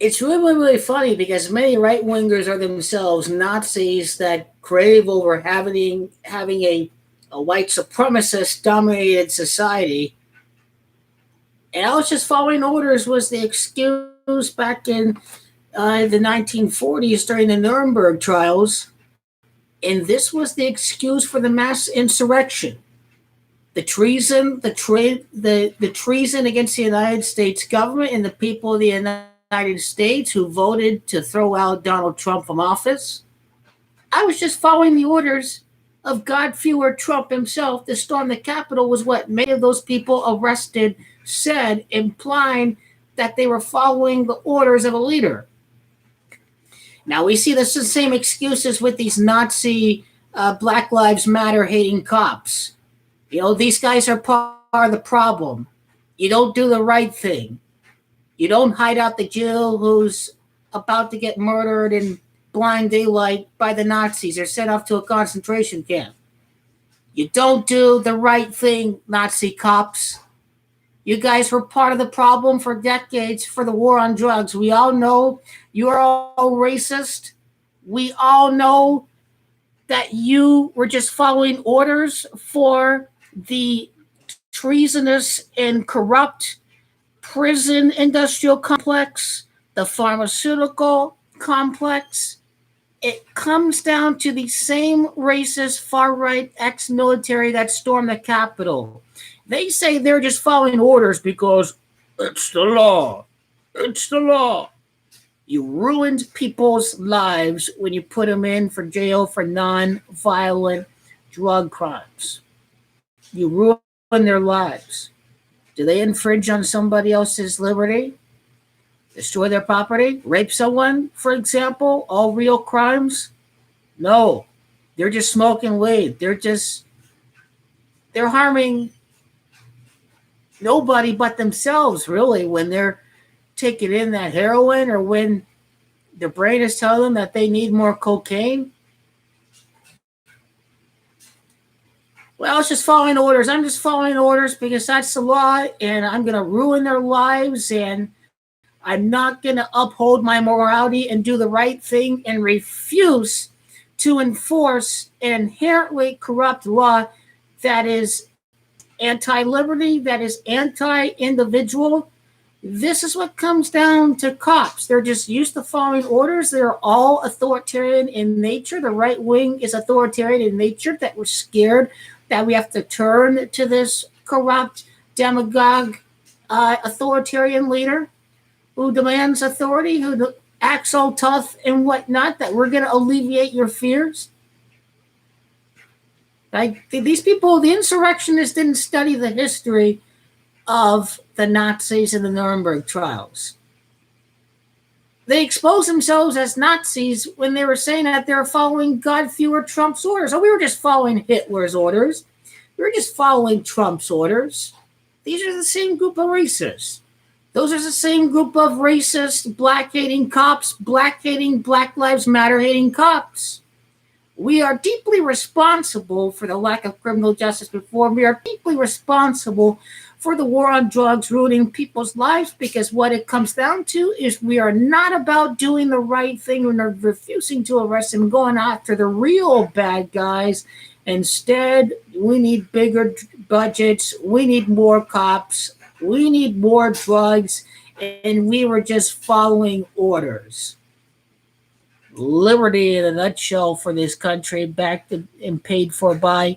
it's really, really funny because many right wingers are themselves Nazis that crave over having a white supremacist dominated society. And I was just following orders was the excuse back in the 1940s during the Nuremberg trials, and this was the excuse for the mass insurrection, the treason, the treason against the United States government and the people of the United States who voted to throw out Donald Trump from office. I was just following the orders of God fewer Trump himself to storm the Capitol was what many of those people arrested said, implying that they were following the orders of a leader. Now we see the same excuses with these Nazi Black Lives Matter hating cops. These guys are part of the problem. You don't do the right thing. You don't hide out the Jew who's about to get murdered in blind daylight by the Nazis or sent off to a concentration camp. You don't do the right thing, Nazi cops. You guys were part of the problem for decades for the war on drugs. We all know you are all racist. We all know that you were just following orders for the treasonous and corrupt prison industrial complex, the pharmaceutical complex. It comes down to the same racist far-right ex-military that stormed the Capitol. They say they're just following orders because it's the law. It's the law. You ruined people's lives when you put them in for jail for non-violent drug crimes. You ruin their lives. Do they infringe on somebody else's liberty? Destroy their property? Rape someone, for example? All real crimes? No. They're just smoking weed. They're harming nobody but themselves, really, when they're taking in that heroin or when their brain is telling them that they need more cocaine. Well, it's just following orders. I'm just following orders because that's the law, and I'm going to ruin their lives, and I'm not going to uphold my morality and do the right thing and refuse to enforce an inherently corrupt law that is anti-liberty, that is anti-individual. This is what comes down to cops. They're just used to following orders. They're all authoritarian in nature. The right wing is authoritarian in nature, that we're scared that we have to turn to this corrupt demagogue authoritarian leader who demands authority, who acts all tough and whatnot, that we're going to alleviate your fears. Like these people, the insurrectionists didn't study the history of the Nazis and the Nuremberg trials. They exposed themselves as Nazis when they were saying that they were following God fewer Trump's orders. Oh, we were just following Hitler's orders. We were just following Trump's orders. These are the same group of racists. Those are the same group of racist, black-hating cops, black-hating, Black Lives Matter-hating cops. We are deeply responsible for the lack of criminal justice reform. We are deeply responsible for the war on drugs ruining people's lives, because what it comes down to is we are not about doing the right thing and are refusing to arrest them, going after the real bad guys. Instead, we need bigger budgets. We need more cops. We need more drugs. And we were just following orders. Liberty in a nutshell for this country, backed and paid for by,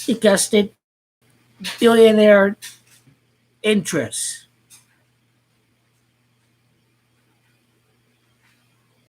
you guessed it, billionaire interests.